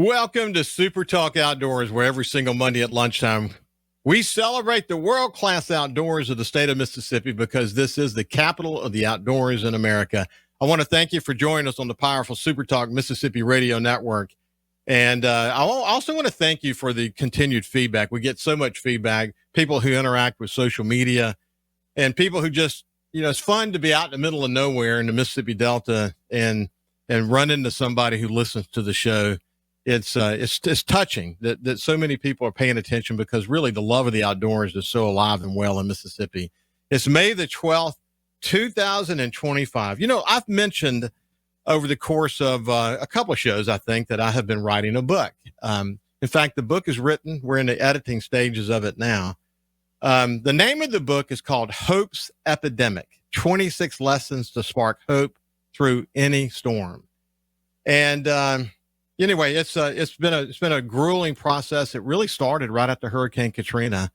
Welcome to SuperTalk Outdoors, where every single Monday at lunchtime, we celebrate the world-class outdoors of the state of Mississippi because this is the capital of the outdoors in America. I want to thank you for joining us on the powerful SuperTalk Mississippi Radio Network. And I also want to thank you for the continued feedback. We get so much feedback, people who interact with social media and people who just, it's fun to be out in the middle of nowhere in the Mississippi Delta and run into somebody who listens to the show. It's touching that so many people are paying attention because really the love of the outdoors is so alive and well in Mississippi. It's May the 12th, 2025. I've mentioned over the course of a couple of shows, I think, that I have been writing a book. In fact, the book is written. We're in the editing stages of it now. The name of the book is called Hope's Epidemic, 26 Lessons to Spark Hope Through Any Storm. And anyway, it's been a grueling process. It really started right after Hurricane Katrina.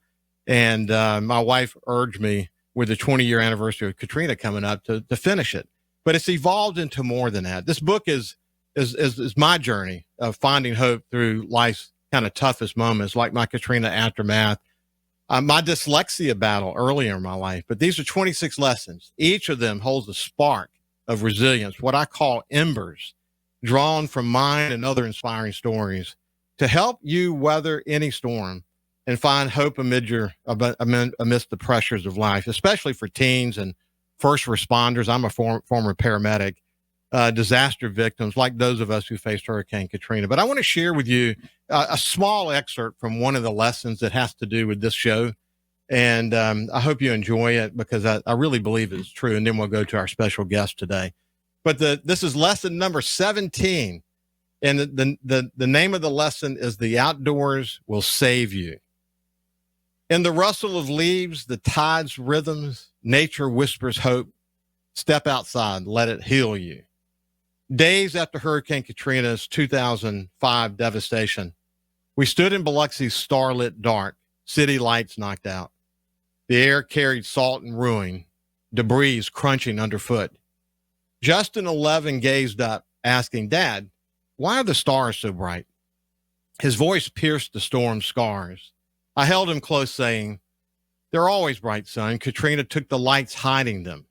And my wife urged me with the 20-year anniversary of Katrina coming up to finish it. But it's evolved into more than that. This book is my journey of finding hope through life's kind of toughest moments, like my Katrina aftermath, my dyslexia battle earlier in my life. But these are 26 lessons. Each of them holds a spark of resilience, what I call embers, drawn from mine and other inspiring stories to help you weather any storm and find hope amidst the pressures of life, especially for teens and first responders. I'm a former paramedic, disaster victims like those of us who faced Hurricane Katrina. But I want to share with you a small excerpt from one of the lessons that has to do with this show. And I hope you enjoy it because I really believe it's true. And then we'll go to our special guest today. But this is lesson number 17. And the name of the lesson is The Outdoors Will Save You. In the rustle of leaves, the tide's rhythms, nature whispers hope. Step outside, let it heal you. Days after Hurricane Katrina's 2005 devastation, we stood in Biloxi's starlit dark, city lights knocked out. The air carried salt and ruin, debris crunching underfoot. Justin, 11, gazed up, asking, "Dad, why are the stars so bright?" His voice pierced the storm's scars. I held him close, saying, "They're always bright, son. Katrina took the lights hiding them."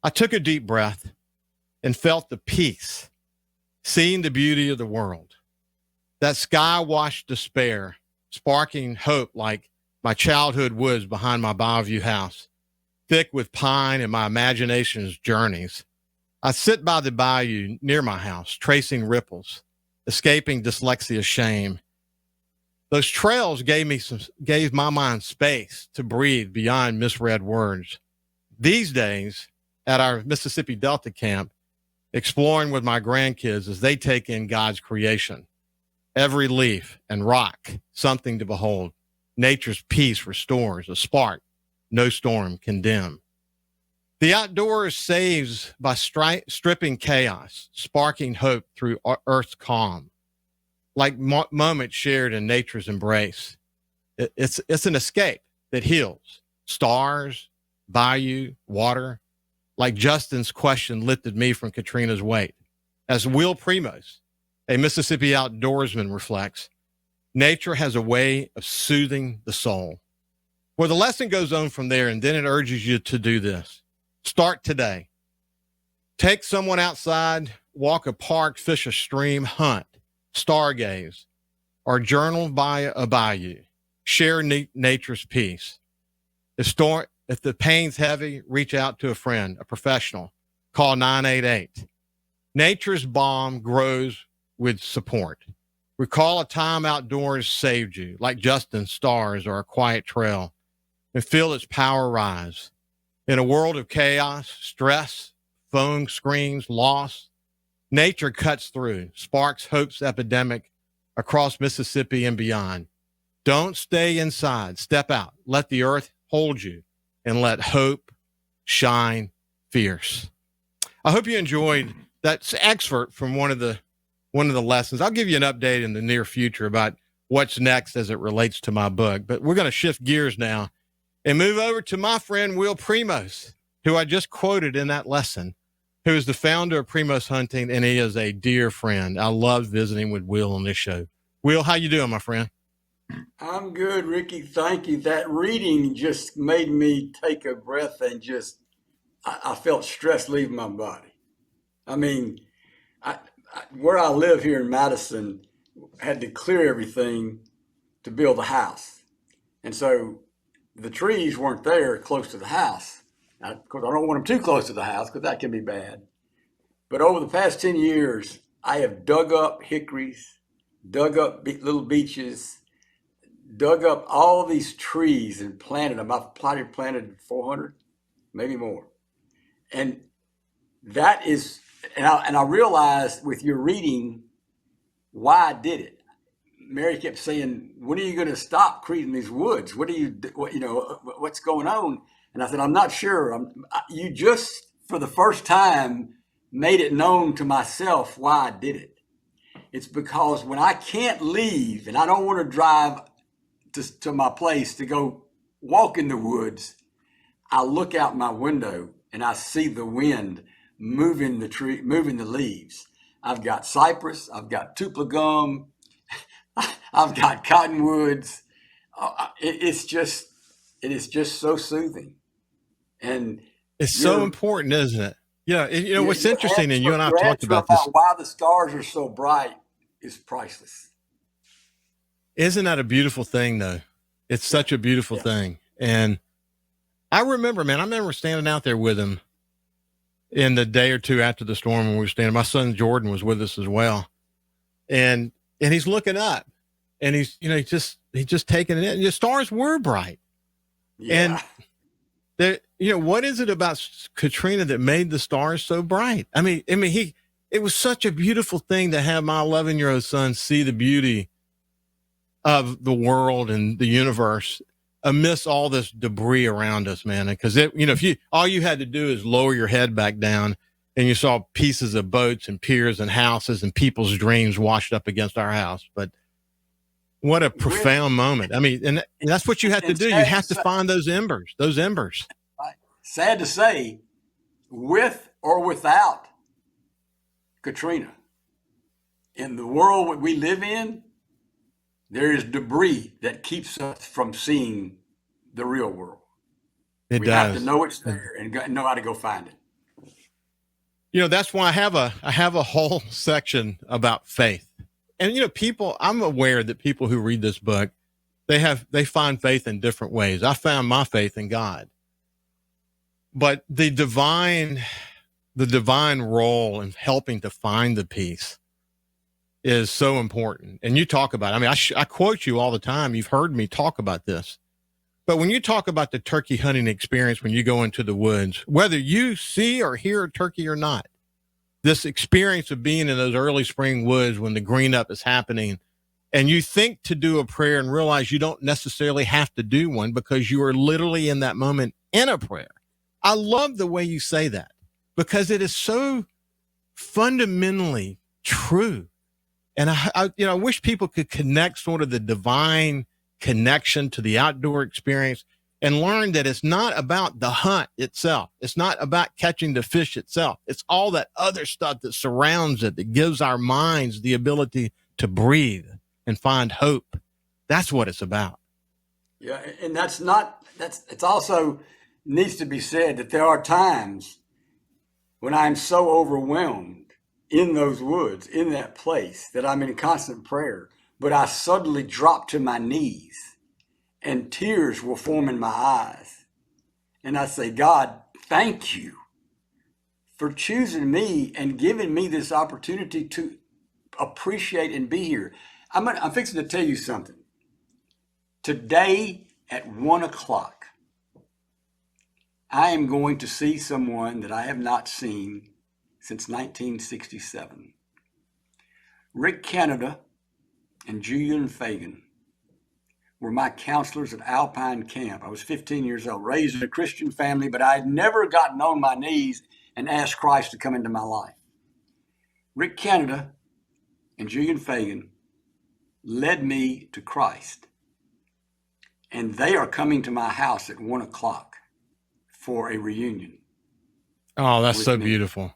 I took a deep breath and felt the peace, seeing the beauty of the world. That sky-washed despair, sparking hope like my childhood woods behind my Bayview house, thick with pine and my imagination's journeys. I sit by the bayou near my house, tracing ripples, escaping dyslexia's shame. Those trails gave my mind space to breathe beyond misread words. These days, at our Mississippi Delta camp, exploring with my grandkids as they take in God's creation. Every leaf and rock, something to behold. Nature's peace restores a spark no storm can dim. The outdoors saves by stripping chaos, sparking hope through earth's calm. Like moments shared in nature's embrace. It's an escape that heals. Stars, bayou, water. Like Justin's question lifted me from Katrina's weight. As Will Primos, a Mississippi outdoorsman, reflects, nature has a way of soothing the soul. Well, the lesson goes on from there, and then it urges you to do this. Start today. Take someone outside, walk a park, fish a stream, hunt, stargaze, or journal by a bayou. Share nature's peace. If the pain's heavy, reach out to a friend, a professional. Call 988. Nature's balm grows with support. Recall a time outdoors saved you, like Justin's stars or a quiet trail, and feel its power rise. In a world of chaos, stress, phone screens, loss, nature cuts through, sparks hope's epidemic across Mississippi and beyond. Don't stay inside. Step out. Let the earth hold you and let hope shine fierce. I hope you enjoyed that excerpt from one of the lessons. I'll give you an update in the near future about what's next as it relates to my book. But we're going to shift gears now and move over to my friend Will Primos, who I just quoted in that lesson. who is the founder of Primos Hunting, and he is a dear friend. I love visiting with Will on this show. Will, how you doing, my friend? I'm good, Ricky. Thank you. That reading just made me take a breath and I felt stress leave my body. I mean, where I live here in Madison, had to clear everything to build a house. And so the trees weren't there close to the house. Now, of course, I don't want them too close to the house because that can be bad. But over the past 10 years, I have dug up hickories, dug up little beeches, dug up all these trees and planted them. I've planted 400, maybe more. And that is, and I realized with your reading why I did it. Mary kept saying, "When are you going to stop creating these woods? What's going on?" And I said, "I'm not sure. You just, for the first time, made it known to myself why I did it. It's because when I can't leave and I don't want to drive to my place to go walk in the woods, I look out my window and I see the wind moving moving the leaves. I've got cypress, I've got tupelo gum, I've got cottonwoods. It is just so soothing. And It's so your important, isn't it? Yeah. What's your interesting, and you and I have your talked answer about this. about why the stars are so bright is priceless. Isn't that a beautiful thing, though? It's such a beautiful thing. And I remember standing out there with him in the day or two after the storm when we were standing. My son Jordan was with us as well. And he's looking up and he's just taking it in. And the stars were bright. Yeah. And what is it about Katrina that made the stars so bright? It was such a beautiful thing to have my 11-year-old son see the beauty of the world and the universe amidst all this debris around us, man. Because all you had to do is lower your head back down, and you saw pieces of boats and piers and houses and people's dreams washed up against our house. But what a profound moment! And that's what you have to do. You have to find those embers. Right. Sad to say, with or without Katrina, in the world we live in, there is debris that keeps us from seeing the real world. We have to know it's there and know how to go find it. That's why I have a whole section about faith. And I'm aware that people who read this book, they find faith in different ways. I found my faith in God. But the divine role in helping to find the peace is so important. And you talk about it. I quote you all the time. You've heard me talk about this. But when you talk about the turkey hunting experience, when you go into the woods, whether you see or hear a turkey or not, this experience of being in those early spring woods when the green up is happening, and you think to do a prayer and realize you don't necessarily have to do one because you are literally in that moment in a prayer. I love the way you say that because it is so fundamentally true. And I wish people could connect sort of the divine connection to the outdoor experience and learn that it's not about the hunt itself. It's not about catching the fish itself. It's all that other stuff that surrounds it that gives our minds the ability to breathe and find hope. That's what it's about. Yeah. And it's also needs to be said that there are times when I'm so overwhelmed in those woods, in that place, that I'm in constant prayer, but I suddenly drop to my knees and tears will form in my eyes. And I say, God, thank you for choosing me and giving me this opportunity to appreciate and be here. I'm fixing to tell you something. Today at 1:00, I am going to see someone that I have not seen since 1967. Rick Canada and Julian Fagan were my counselors at Alpine Camp. I was 15 years old, raised in a Christian family, but I had never gotten on my knees and asked Christ to come into my life. Rick Canada and Julian Fagan led me to Christ. And they are coming to my house at 1:00 for a reunion. Oh, that's so beautiful.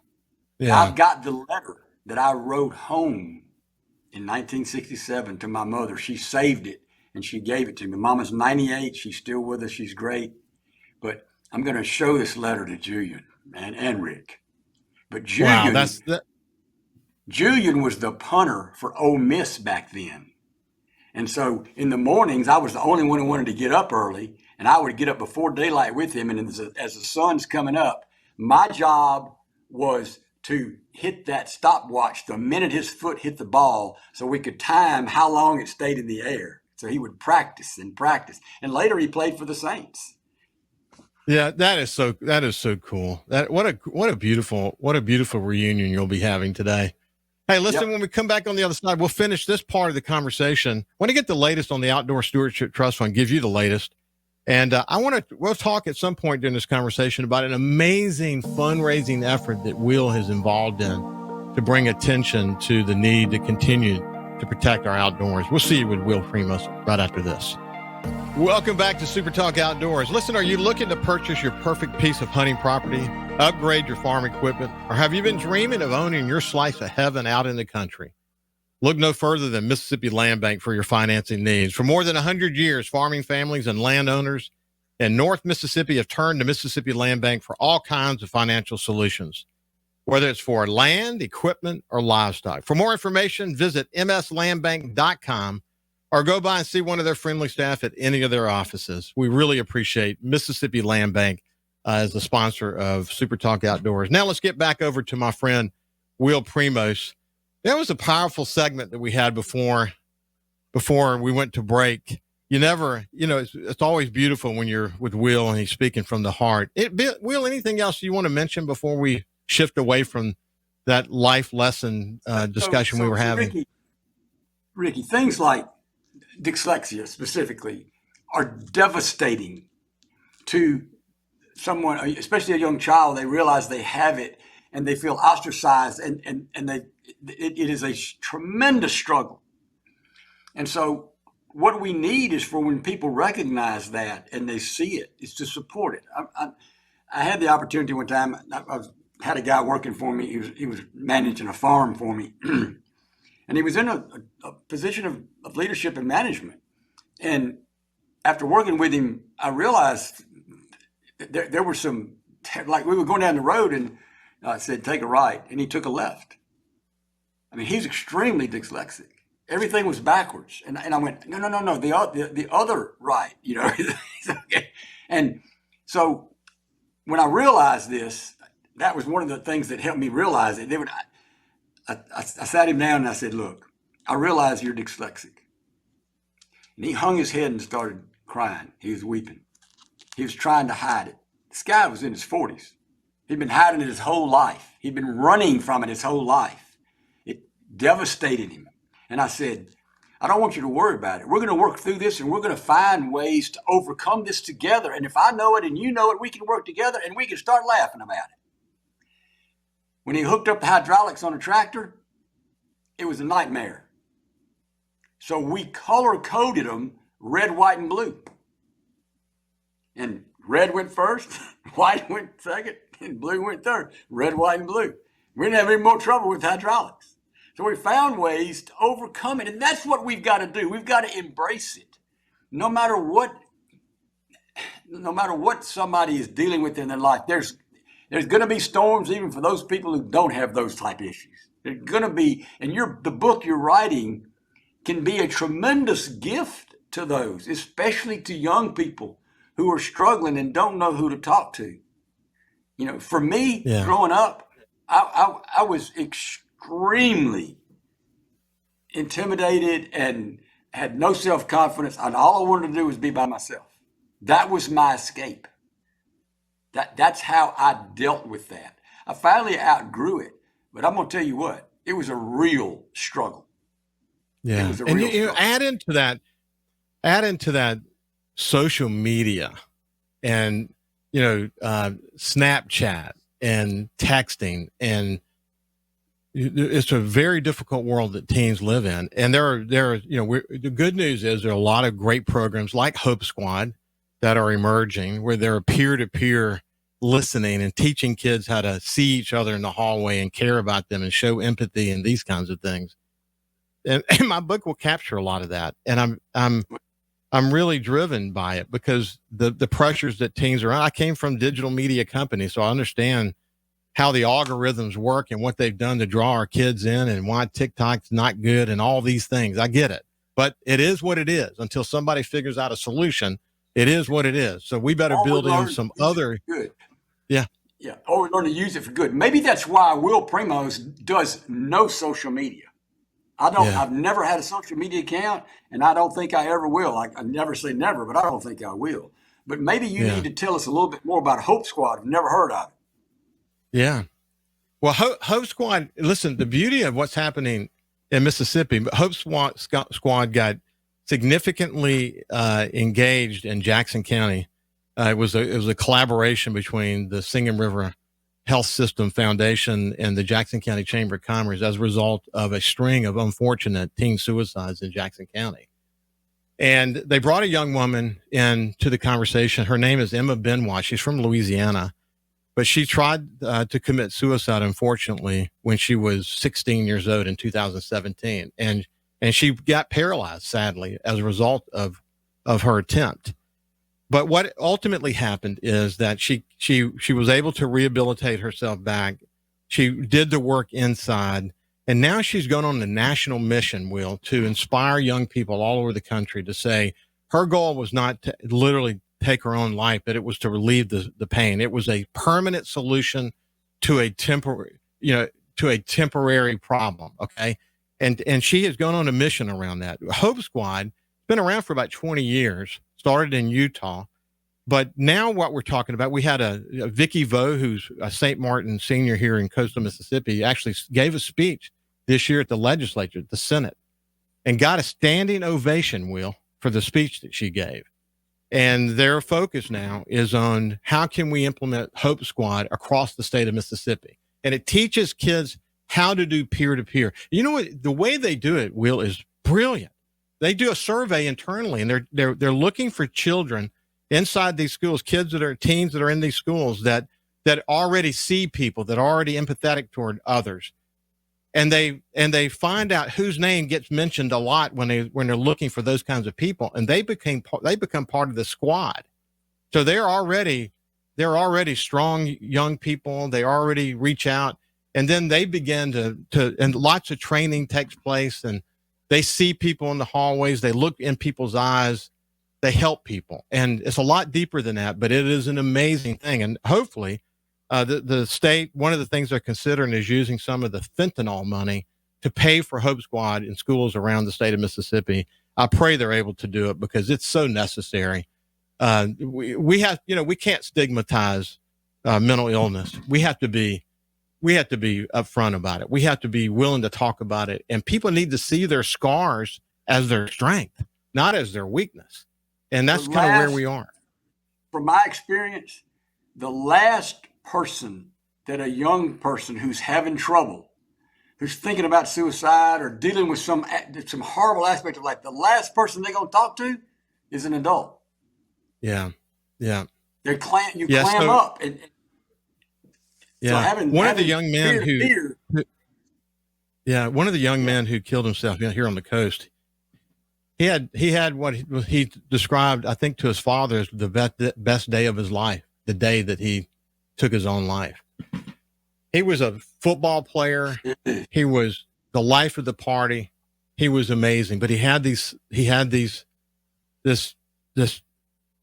Yeah. I've got the letter that I wrote home in 1967 to my mother. She saved it and she gave it to me. Mama's 98. She's still with us. She's great. But I'm going to show this letter to Julian and Rick. But Wow. Julian was the punter for Ole Miss back then. And so in the mornings, I was the only one who wanted to get up early, and I would get up before daylight with him. And as the sun's coming up, my job was to hit that stopwatch the minute his foot hit the ball so we could time how long it stayed in the air. So he would practice and practice. And later he played for the Saints. Yeah, that is so cool. What a beautiful reunion you'll be having today. Hey, listen, Yep. when we come back on the other side, we'll finish this part of the conversation. I want to get the latest on the Outdoor Stewardship Trust Fund, give you the latest. And we'll talk at some point during this conversation about an amazing fundraising effort that Will is involved in to bring attention to the need to continue to protect our outdoors. We'll see you with Will Primos right after this. Welcome back to SuperTalk Outdoors. Listen, are you looking to purchase your perfect piece of hunting property, upgrade your farm equipment, or have you been dreaming of owning your slice of heaven out in the country? Look no further than Mississippi Land Bank for your financing needs. For more than 100 years, farming families and landowners in North Mississippi have turned to Mississippi Land Bank for all kinds of financial solutions, whether it's for land, equipment, or livestock. For more information, visit mslandbank.com or go by and see one of their friendly staff at any of their offices. We really appreciate Mississippi Land Bank as the sponsor of Super Talk Outdoors. Now let's get back over to my friend, Will Primos. That was a powerful segment that we had before we went to break. It's always beautiful when you're with Will and he's speaking from the heart. Will, anything else you want to mention before we shift away from that life lesson discussion we were having? Ricky, things like dyslexia specifically are devastating to someone, especially a young child. They realize they have it and they feel ostracized, and it is a tremendous struggle. And so what we need is for when people recognize that and they see it, is to support it. I had the opportunity one time. Had a guy working for me. He was managing a farm for me. And he was in a position of leadership and management. And after working with him, I realized there were some, like we were going down the road and I said, take a right. And he took a left. I mean, he's extremely dyslexic. Everything was backwards. And I went, no, the other right, Okay. And so when I realized this, that was one of the things that helped me realize it. I sat him down and I said, look, I realize you're dyslexic. And he hung his head and started crying. He was weeping. He was trying to hide it. This guy was in his 40s. He'd been hiding it his whole life. He'd been running from it his whole life. It devastated him. And I said, I don't want you to worry about it. We're going to work through this and we're going to find ways to overcome this together. And if I know it and you know it, we can work together and we can start laughing about it. When he hooked up the hydraulics on a tractor, it was a nightmare. So we color-coded them red, white, and blue. And red went first, white went second, and blue went third. Red, white, and blue. We didn't have any more trouble with hydraulics. So we found ways to overcome it. And that's what we've got to do. We've got to embrace it. No matter what somebody is dealing with in their life, there's going to be storms even for those people who don't have those type issues. There's going to be, and the book you're writing can be a tremendous gift to those, especially to young people who are struggling and don't know who to talk to. For me, growing up, I was extremely intimidated and had no self-confidence, and all I wanted to do was be by myself. That was my escape. That's how I dealt with that. I finally outgrew it, but I'm going to tell you what, it was a real struggle. Yeah. And you add into that social media and, Snapchat and texting, and it's a very difficult world that teens live in. And the good news is there are a lot of great programs like Hope Squad that are emerging where there are peer-to-peer listening and teaching kids how to see each other in the hallway and care about them and show empathy and these kinds of things. And my book will capture a lot of that. And I'm really driven by it because the pressures that teens are on. I came from digital media company, so I understand how the algorithms work and what they've done to draw our kids in and why TikTok's not good and all these things. I get it, but it is what it is until somebody figures out a solution. It is what it is. So we better build in some other. Good. Yeah. Yeah. Or we learn to use it for good. Maybe that's why Will Primos does no social media. I've never had a social media account, and I don't think I ever will. I never say never, but I don't think I will. But maybe you need to tell us a little bit more about Hope Squad. I've never heard of it. Yeah. Well, Hope Squad, listen, the beauty of what's happening in Mississippi, Hope Squad got significantly engaged in Jackson County. It was a collaboration between the Singing River Health System Foundation and the Jackson County Chamber of Commerce as a result of a string of unfortunate teen suicides in Jackson County. And they brought a young woman into the conversation. Her name is Emma Benoit. She's from Louisiana, but she tried to commit suicide, unfortunately, when she was 16 years old in 2017. And she got paralyzed, sadly, as a result of her attempt. But what ultimately happened is that she was able to rehabilitate herself back. She did the work inside, and now she's going on a national mission, Will, to inspire young people all over the country to say her goal was not to literally take her own life, but it was to relieve the pain. It was a permanent solution to a temporary problem. Okay. And she has gone on a mission around that. Hope Squad has been around for about 20 years. Started in Utah, but now what we're talking about, we had a Vicky Vo, who's a St. Martin senior here in coastal Mississippi, actually gave a speech this year at the legislature, the Senate, and got a standing ovation, Will, for the speech that she gave. And their focus now is on how can we implement Hope Squad across the state of Mississippi. And it teaches kids how to do peer-to-peer. You know what? The way they do it, Will, is brilliant. They do a survey internally, and they're looking for children inside these schools, teens that are in these schools that already see people, that are already empathetic toward others, and they find out whose name gets mentioned a lot when they're looking for those kinds of people, and they become part of the squad. So they're already strong young people. They already reach out, and then they begin to and lots of training takes place, and they see people in the hallways. They look in people's eyes. They help people. And it's a lot deeper than that, but it is an amazing thing. And hopefully the state, one of the things they're considering is using some of the fentanyl money to pay for Hope Squad in schools around the state of Mississippi. I pray they're able to do it because it's so necessary. We can't stigmatize mental illness. We have to be upfront about it. We have to be willing to talk about it. And people need to see their scars as their strength, not as their weakness. And that's kind of where we are. From my experience, the last person that a young person who's having trouble, who's thinking about suicide or dealing with some horrible aspect of life, the last person they're going to talk to is an adult. Yeah. Yeah. Clam up. And yeah. So one of the young men who killed himself here on the coast, he had what he described, I think, to his father as the best day of his life, the day that he took his own life. He was a football player. He was the life of the party. He was amazing, but he had this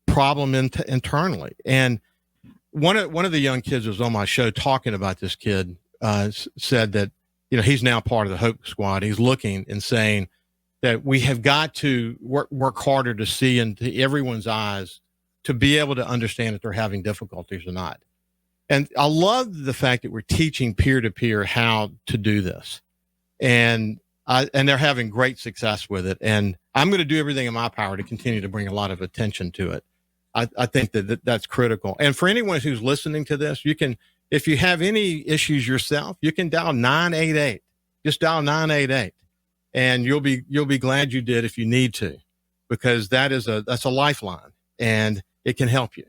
problem internally. And one of the young kids who was on my show talking about this kid said that, he's now part of the Hope Squad. He's looking and saying that we have got to work harder to see into everyone's eyes to be able to understand if they're having difficulties or not. And I love the fact that we're teaching peer-to-peer how to do this. And they're having great success with it. And I'm going to do everything in my power to continue to bring a lot of attention to it. I think that's critical. And for anyone who's listening to this, you can, if you have any issues yourself, you can dial 988. Just dial 988, and you'll be glad you did if you need to, because that's a lifeline and it can help you.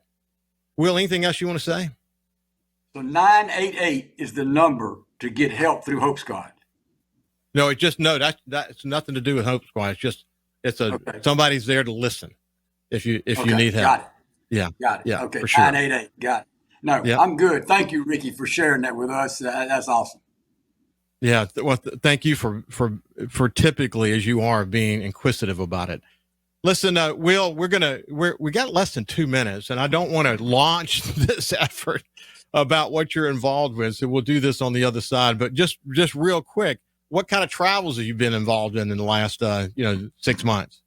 Will, anything else you want to say? So 988 is the number to get help through Hope Squad. No, that's nothing to do with Hope Squad. Somebody's there to listen if you need help. Got it. Yeah. Got it. Yeah. Okay. For sure. 988. Got it. No, yep. I'm good. Thank you, Ricky, for sharing that with us. That's awesome. Yeah. Well, thank you for typically, as you are, being inquisitive about it. Listen, Will, we got less than 2 minutes, and I don't want to launch this effort about what you're involved with. So we'll do this on the other side, but just real quick, what kind of travels have you been involved in the last, 6 months?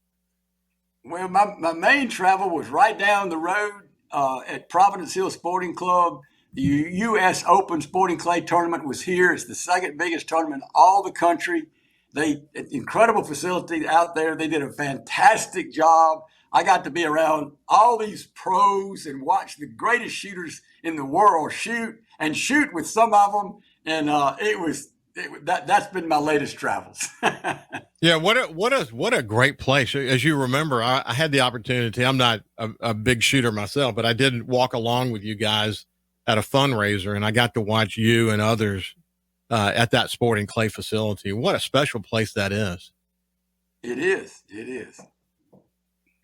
Well, my main travel was right down the road at Providence Hill Sporting Club. The U.S. Open Sporting Clay Tournament was here. It's the second biggest tournament in all the country. Incredible facility out there. They did a fantastic job. I got to be around all these pros and watch the greatest shooters in the world shoot with some of them. And that's been my latest travels. Yeah, what a great place. As you remember, I had the opportunity. I'm not a big shooter myself, but I did walk along with you guys at a fundraiser, and I got to watch you and others at that sporting clay facility. What a special place that is. It is. It is.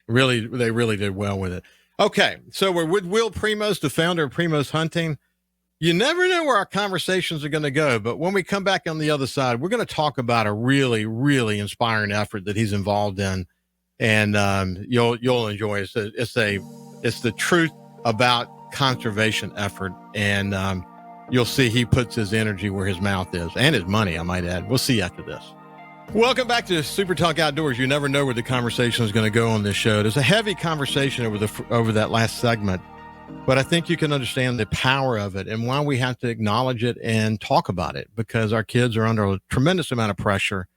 Really, they really did well with it. Okay, so we're with Will Primos, the founder of Primos Hunting. You never know where our conversations are going to go, but when we come back on the other side, we're going to talk about a really, really inspiring effort that he's involved in, and you'll enjoy it. It's the truth about conservation effort, and you'll see he puts his energy where his mouth is, and his money, I might add. We'll see after this. Welcome back to Super Talk Outdoors. You never know where the conversation is going to go on this show. There's a heavy conversation over that last segment, but I think you can understand the power of it and why we have to acknowledge it and talk about it, because our kids are under a tremendous amount of pressure.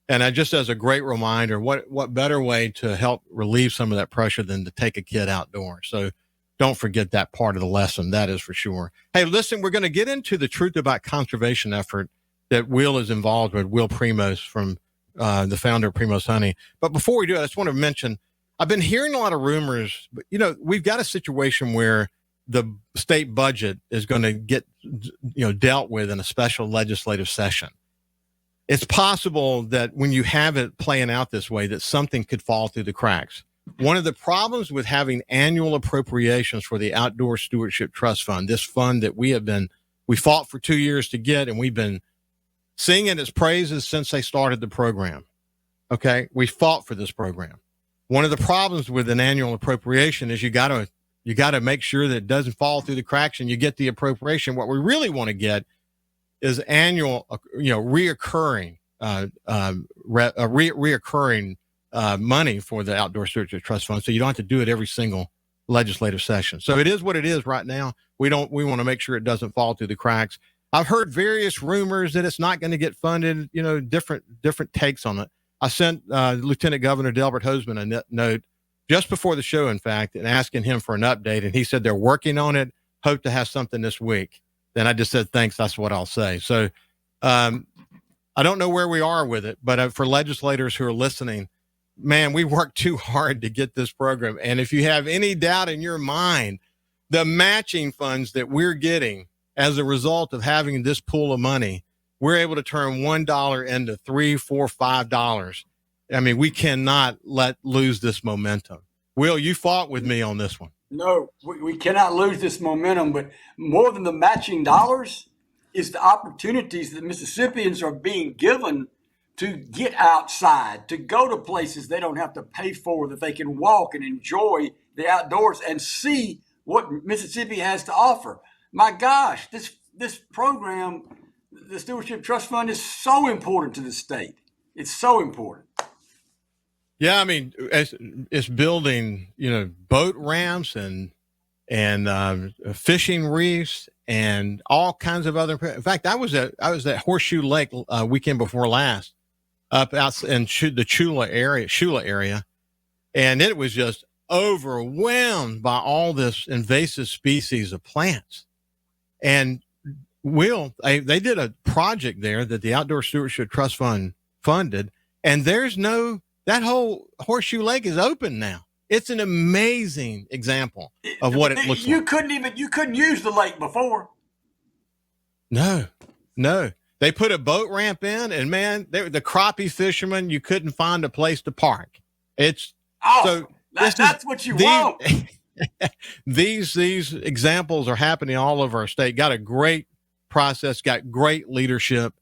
And just as a great reminder, what better way to help relieve some of that pressure than to take a kid outdoors? So don't forget that part of the lesson. That is for sure. Hey, listen, we're going to get into the truth about conservation effort that Will is involved with, Will Primos, from the founder of Primos Hunting. But before we do it, I just want to mention, I've been hearing a lot of rumors, but we've got a situation where the state budget is going to get, dealt with in a special legislative session. It's possible that when you have it playing out this way, that something could fall through the cracks. One of the problems with having annual appropriations for the Outdoor Stewardship Trust Fund, this fund that we fought for 2 years to get, and we've been singing its praises since they started the program. Okay. We fought for this program. One of the problems with an annual appropriation is you got to make sure that it doesn't fall through the cracks and you get the appropriation. What we really want to get is annual, reoccurring money for the Outdoor Stewardship Trust Fund. So you don't have to do it every single legislative session. So it is what it is right now. We want to make sure it doesn't fall through the cracks. I've heard various rumors that it's not going to get funded, different takes on it. I sent Lieutenant Governor Delbert Hoseman a note just before the show, in fact, and asking him for an update. And he said they're working on it, hope to have something this week. Then I just said, thanks, that's what I'll say. So I don't know where we are with it, but for legislators who are listening, man, we worked too hard to get this program. And if you have any doubt in your mind, the matching funds that we're getting as a result of having this pool of money, we're able to turn $1 into $3, $4, $5. I mean, we cannot let lose this momentum. Will, you fought with me on this one. No, we cannot lose this momentum, but more than the matching dollars is the opportunities that Mississippians are being given to get outside, to go to places they don't have to pay for, that they can walk and enjoy the outdoors and see what Mississippi has to offer. My gosh, this program, the Stewardship Trust Fund, is so important to the state. It's so important. Yeah, I mean, it's building, boat ramps and fishing reefs and all kinds of other. In fact, I was at Horseshoe Lake weekend before last, up out in the Chula area, and it was just overwhelmed by all this invasive species of plants. And they did a project there that the Outdoor Stewardship Trust Fund funded, and that whole Horseshoe Lake is open now. It's an amazing example of what it looks like. You couldn't use the lake before. No, no. They put a boat ramp in, and man, the crappie fishermen, you couldn't find a place to park. It's so Awesome. this is That's what you these want. these examples are happening all over our state. Got a great process, got great leadership.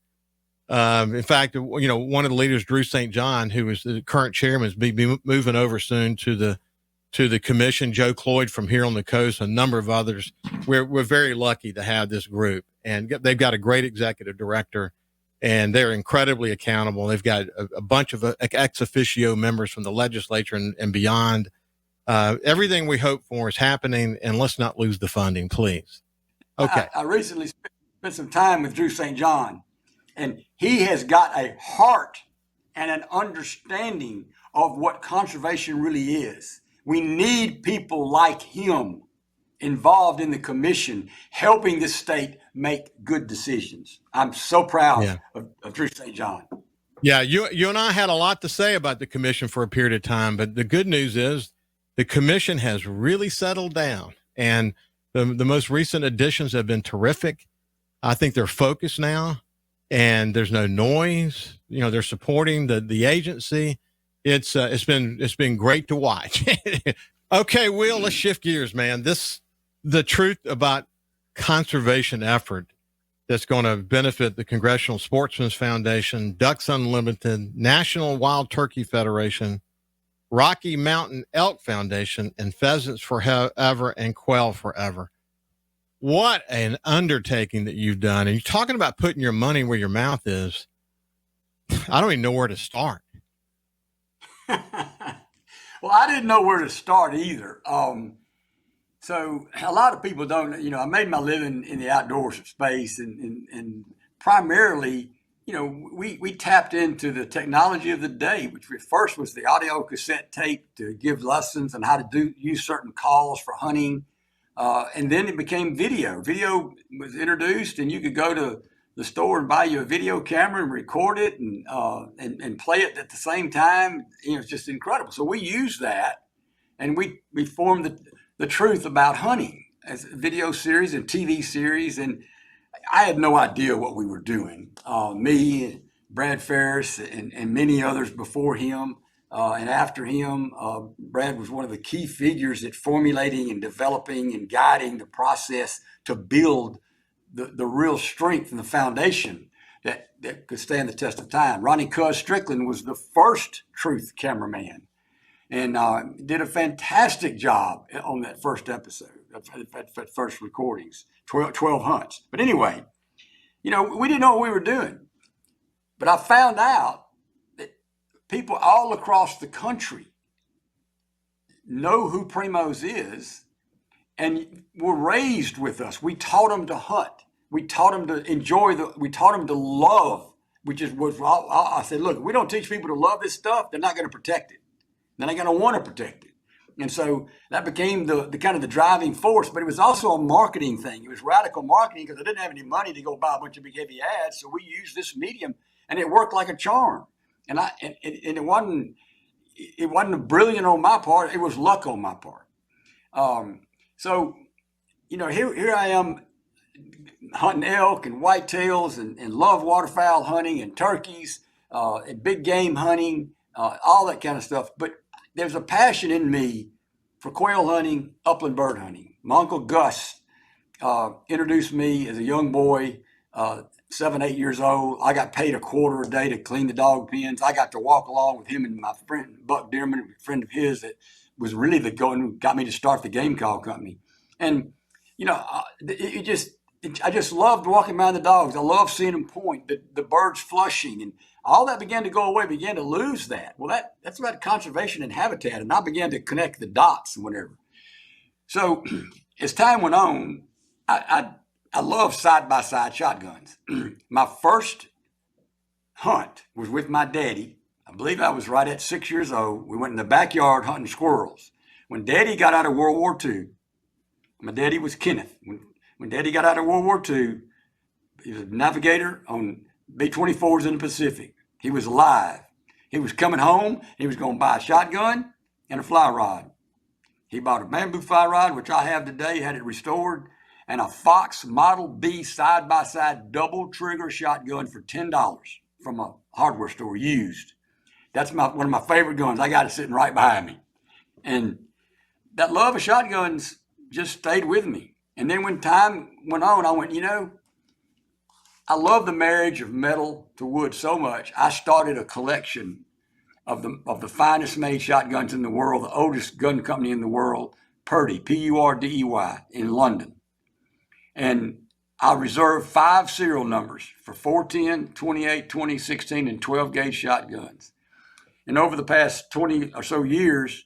In fact, one of the leaders, Drew St. John, who is the current chairman, is be moving over soon to the commission. Joe Cloyd from here on the coast, a number of others. We're very lucky to have this group, and they've got a great executive director, and they're incredibly accountable. They've got a bunch of ex officio members from the legislature and beyond. Everything we hope for is happening, and let's not lose the funding, please. Okay. I recently spent some time with Drew St. John, and he has got a heart and an understanding of what conservation really is. We need people like him involved in the commission, helping the state make good decisions. I'm so proud of Drew St. John. Yeah, you and I had a lot to say about the commission for a period of time, but the good news is the commission has really settled down, and the most recent additions have been terrific. I think they're focused now, and there's no noise. They're supporting the agency. It's been great to watch. Okay, Will, let's shift gears, man. The truth about conservation effort that's going to benefit the Congressional Sportsmen's Foundation, Ducks Unlimited, National Wild Turkey Federation, Rocky Mountain Elk Foundation, and Pheasants Forever and Quail Forever. What an undertaking that you've done. And you're talking about putting your money where your mouth is. I don't even know where to start. Well, I didn't know where to start either. So a lot of people don't, I made my living in the outdoors space, and primarily, we tapped into the technology of the day, which first was the audio cassette tape to give lessons on how to use certain calls for hunting. And then it became video. Video was introduced, and you could go to the store and buy you a video camera and record it and play it at the same time. It's just incredible. So we used that, and we formed the truth about hunting as a video series and TV series. And I had no idea what we were doing. Me, Brad Ferris, and many others before him and after him. Brad was one of the key figures at formulating and developing and guiding the process to build the real strength and the foundation that could stand the test of time. Ronnie Cuz Strickland was the first truth cameraman, and did a fantastic job on that first episode, that first recordings, 12 hunts. But anyway, we didn't know what we were doing. But I found out that people all across the country know who Primos is and were raised with us. We taught them to hunt. We taught them to enjoy we taught them to love, which is what I said, look, if we don't teach people to love this stuff, they're not going to protect it. They're not going to want to protect it. And so that became the kind of the driving force, but it was also a marketing thing. It was radical marketing because I didn't have any money to go buy a bunch of big heavy ads. So we used this medium, and it worked like a charm. And it wasn't brilliant on my part. It was luck on my part. So, here I am hunting elk and whitetails and love waterfowl hunting and turkeys and big game hunting, all that kind of stuff. But there's a passion in me for quail hunting, upland bird hunting. My Uncle Gus introduced me as a young boy, 7, 8 years old. I got paid $1 a day to clean the dog pens. I got to walk along with him and my friend, Buck Dearman, a friend of his that was really the guy who got me to start the game call company. And, I just loved walking around the dogs. I loved seeing them point, the birds flushing, and all that began to go away, began to lose that. Well, that's about conservation and habitat, and I began to connect the dots and whatever. So as time went on, I love side-by-side shotguns. My first hunt was with my daddy. I believe I was right at 6 years old. We went in the backyard hunting squirrels. When Daddy got out of World War II, my daddy was Kenneth. When Daddy got out of World War II, he was a navigator on B-24s in the Pacific. He was alive. He was coming home. He was going to buy a shotgun and a fly rod. He bought a bamboo fly rod, which I have today, had it restored. and a Fox Model B side-by-side double trigger shotgun for $10 from a hardware store used. That's one of my favorite guns. I got it sitting right behind me. And that love of shotguns just stayed with me. And then when time went on, I went, I love the marriage of metal to wood so much. I started a collection of the finest made shotguns in the world, the oldest gun company in the world, Purdey, Purdey, in London. And I reserved 5 serial numbers for 410, 28, 20, 16, and 12 gauge shotguns. And over the past 20 or so years,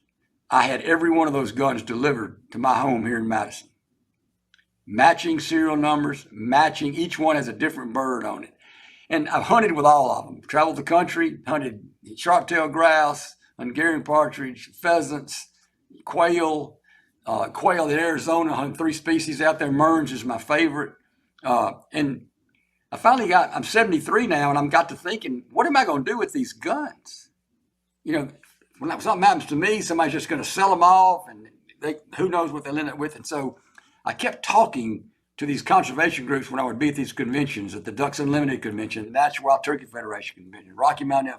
I had every one of those guns delivered to my home here in Madison. Matching serial numbers, matching, each one has a different bird on it. And I've hunted with all of them, traveled the country, hunted sharp-tailed grouse, Hungarian partridge, pheasants, quail in Arizona, hunted 3 species out there. Merns is my favorite. And I finally I'm 73 now, and I'm got to thinking, what am I going to do with these guns? When something happens to me, somebody's just going to sell them off, and who knows what they'll end up with. And so I kept talking to these conservation groups when I would be at these conventions, at the Ducks Unlimited Convention, National Wild Turkey Federation Convention, Rocky Mountain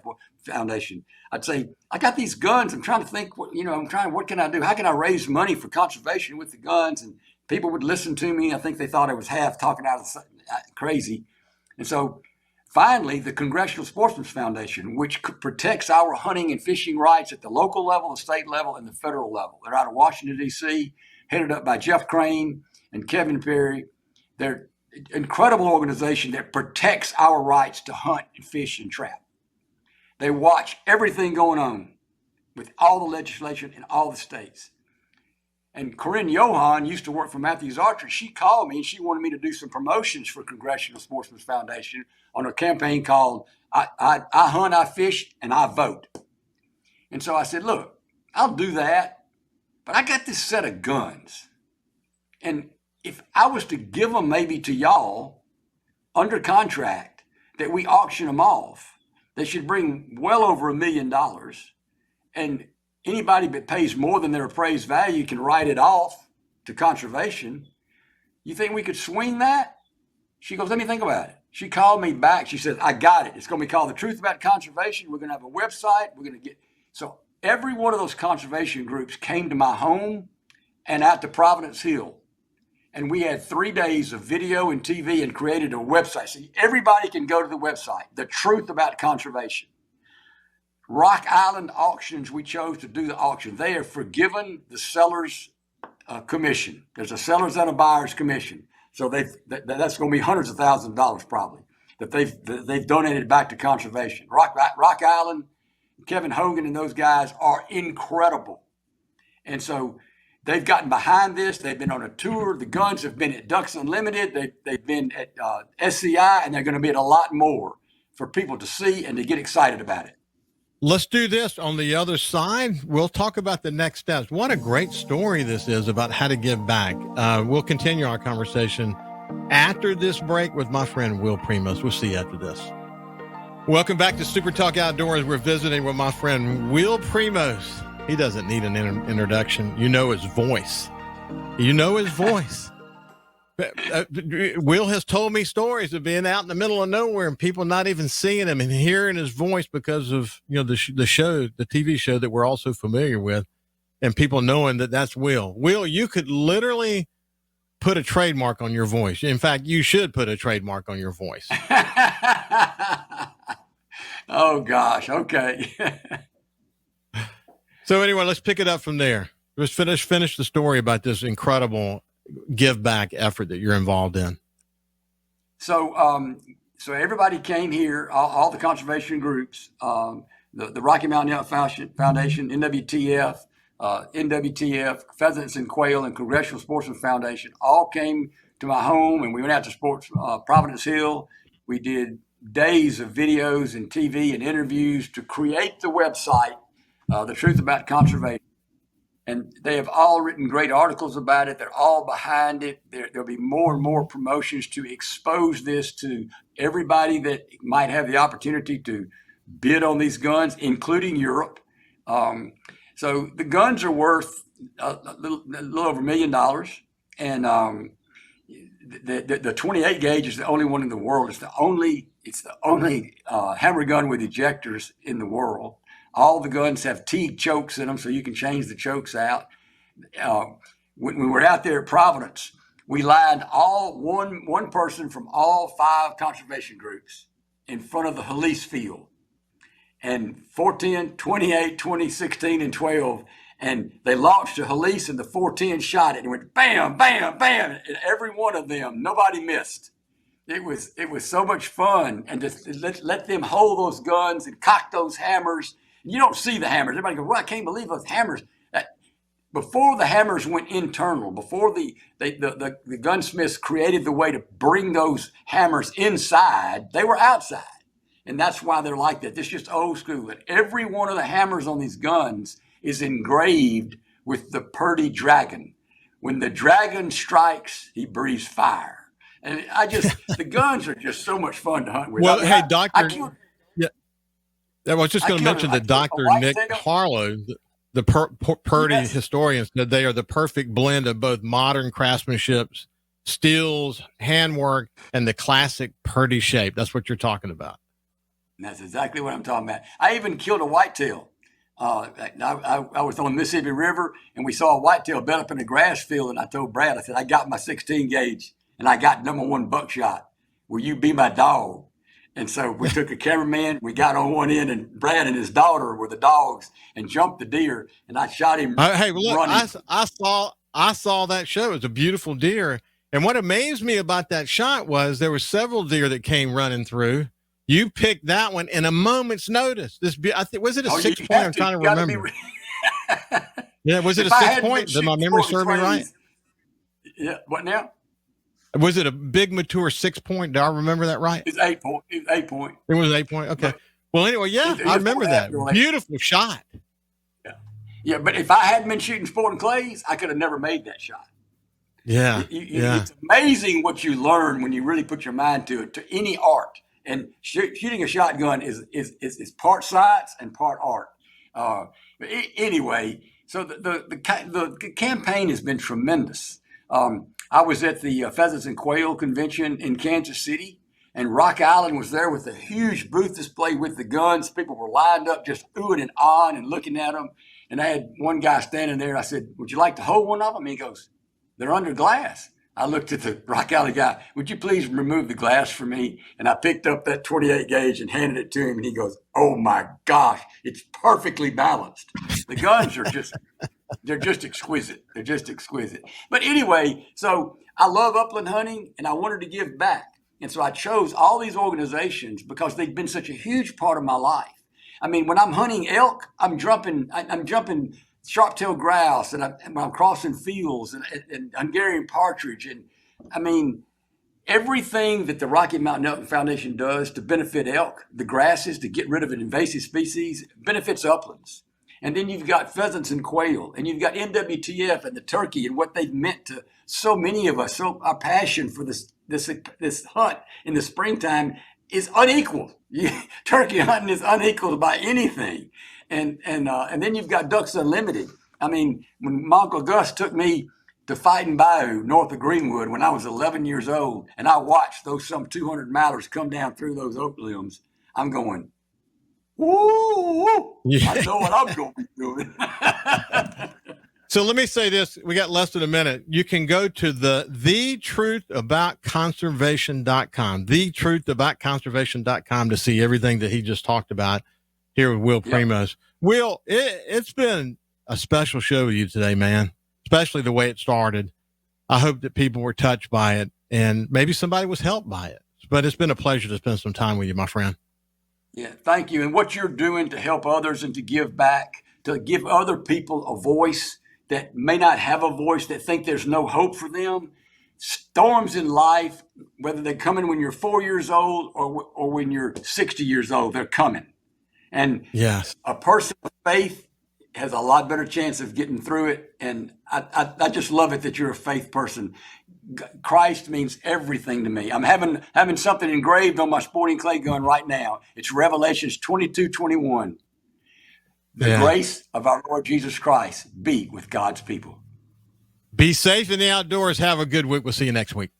Foundation. I'd say, I got these guns. I'm trying to think, what can I do? How can I raise money for conservation with the guns? And people would listen to me. I think they thought I was half talking out of crazy. And so finally, the Congressional Sportsmen's Foundation, which protects our hunting and fishing rights at the local level, the state level, and the federal level. They're out of Washington, D.C., headed up by Jeff Crane and Kevin Perry. They're an incredible organization that protects our rights to hunt and fish and trap. They watch everything going on with all the legislation in all the states. And Corinne Johan used to work for Matthews Archery. She called me and she wanted me to do some promotions for Congressional Sportsmen's Foundation on a campaign called I Hunt, I Fish, and I Vote. And so I said, look, I'll do that, but I got this set of guns. And if I was to give them maybe to y'all under contract, that we auction them off, they should bring well over $1 million. And anybody that pays more than their appraised value can write it off to conservation. You think we could swing that? She goes, let me think about it. She called me back. She said, I got it. It's going to be called The Truth About Conservation. We're going to have a website. So every one of those conservation groups came to my home and out to Providence Hill. And we had 3 days of video and TV and created a website. So everybody can go to the website, The Truth About Conservation. Rock Island Auctions, we chose to do the auction. They have forgiven the seller's commission. There's a seller's and a buyer's commission. So that's going to be hundreds of thousands of dollars probably that they've donated back to conservation. Rock Island, Kevin Hogan and those guys are incredible. And so they've gotten behind this. They've been on a tour. The guns have been at Ducks Unlimited. They've been at SCI, and they're going to be at a lot more for people to see and to get excited about it. Let's do this on the other side. We'll talk about the next steps. What a great story this is about how to give back. We'll continue our conversation after this break with my friend Will Primos. We'll see you after this. Welcome back to Super Talk Outdoors. We're visiting with my friend Will Primos. He doesn't need an introduction. You know his voice. Will has told me stories of being out in the middle of nowhere and people not even seeing him and hearing his voice because of the show, the TV show that we're also familiar with, and people knowing that that's Will. Will, you could literally put a trademark on your voice. In fact, you should put a trademark on your voice. Oh gosh, okay. So anyway, let's pick it up from there. Let's finish the story about this incredible give back effort that you're involved in. So everybody came here, all the conservation groups, the Rocky Mountain Elk Foundation, NWTF, Pheasants and Quail, and Congressional Sportsmen's Foundation all came to my home, and we went out to Providence Hill. We did days of videos and TV and interviews to create the website, The Truth About Conservation. And they have all written great articles about it. They're all behind it. There'll be more and more promotions to expose this to everybody that might have the opportunity to bid on these guns, including Europe. So the guns are worth a little over $1 million. And the 28 gauge is the only one in the world. It's the only hammer gun with ejectors in the world. All the guns have T chokes in them, so you can change the chokes out. When we were out there at Providence, we lined one person from all 5 conservation groups in front of the Halise field, and 410, 28, 20, 16, and 12. And they launched a Halise, and the 410 shot it, and went bam, bam, bam, and every one of them, nobody missed. It was so much fun, and just let them hold those guns and cock those hammers. And you don't see the hammers. Everybody goes, "Well, I can't believe those hammers." Before the hammers went internal, before the gunsmiths created the way to bring those hammers inside, they were outside. And that's why they're like that. This is just old school. And every one of the hammers on these guns is engraved with the Purdy dragon. When the dragon strikes, he breathes fire. And the guns are just so much fun to hunt with. Well, hey, Doctor. Yeah, I was just going to mention that Dr. Nick Harlow, the Purdy historian, said they are the perfect blend of both modern craftsmanship, steels, handwork, and the classic Purdy shape. That's what you're talking about. And that's exactly what I'm talking about. I even killed a whitetail. I was on the Mississippi River, and we saw a whitetail bed up in a grass field, and I told Brad, I said, I got my 16 gauge, and I got #1 buckshot. Will you be my dog? And so we took a cameraman, we got on one end, and Brad and his daughter were the dogs, and jumped the deer, and I shot him. Hey, well, look, I saw that show. It was a beautiful deer. And what amazed me about that shot was there were several deer that came running through. You picked that one in a moment's notice. Was it a 6 point? I'm trying to remember. Yeah, was it a 6 point? Did my memory serve me right? Yeah. What now? Was it a big, mature 6 point? Do I remember that right? It's 8 point. It was 8 point. It was 8 point. Okay. Well, anyway, yeah, I remember that. Beautiful shot. Yeah. Yeah, but if I hadn't been shooting sport and clays, I could have never made that shot. Yeah. It's amazing what you learn when you really put your mind to it, to any art. And shooting a shotgun is part science and part art. Anyway, so the campaign has been tremendous. I was at the Pheasants and Quail Convention in Kansas City, and Rock Island was there with a huge booth display with the guns. People were lined up just oohing and ahhing and looking at them. And I had one guy standing there. I said, "Would you like to hold one of them?" He goes, "They're under glass." I looked at the Rock Island guy. "Would you please remove the glass for me?" And I picked up that 28 gauge and handed it to him. And he goes, "Oh my gosh, it's perfectly balanced." The guns are they're just exquisite. They're just exquisite. But anyway, so I love upland hunting, and I wanted to give back. And so I chose all these organizations because they've been such a huge part of my life. I mean, when I'm hunting elk, I'm jumping sharp-tailed grouse, and when I'm crossing fields and Hungarian partridge. And I mean, everything that the Rocky Mountain Elk Foundation does to benefit elk, the grasses, to get rid of an invasive species, benefits uplands. And then you've got pheasants and quail, and you've got NWTF and the turkey and what they've meant to so many of us. So our passion for this hunt in the springtime is unequaled. Turkey hunting is unequaled by anything. And then you've got Ducks Unlimited. I mean, when my Uncle Gus took me to Fighting Bayou north of Greenwood when I was 11 years old, and I watched those some 200 mallards come down through those oak limbs, I'm going, "Woo! Yeah. I know what I'm going to be doing." So let me say this. We got less than a minute. You can go to thetruthaboutconservation.com, thetruthaboutconservation.com to see everything that he just talked about here with Will Primos. Yep. Will, it's been a special show with you today, man, especially the way it started. I hope that people were touched by it and maybe somebody was helped by it. But it's been a pleasure to spend some time with you, my friend. Yeah, thank you. And what you're doing to help others and to give back, to give other people a voice that may not have a voice, that think there's no hope for them. Storms in life, whether they're coming when you're 4 years old or when you're 60 years old, they're coming. And yes, a person of faith has a lot better chance of getting through it. And I just love it that you're a faith person. Christ means everything to me. I'm having something engraved on my sporting clay gun right now. It's Revelations 22:21. The grace of our Lord Jesus Christ be with God's people. Be safe in the outdoors. Have a good week. We'll see you next week.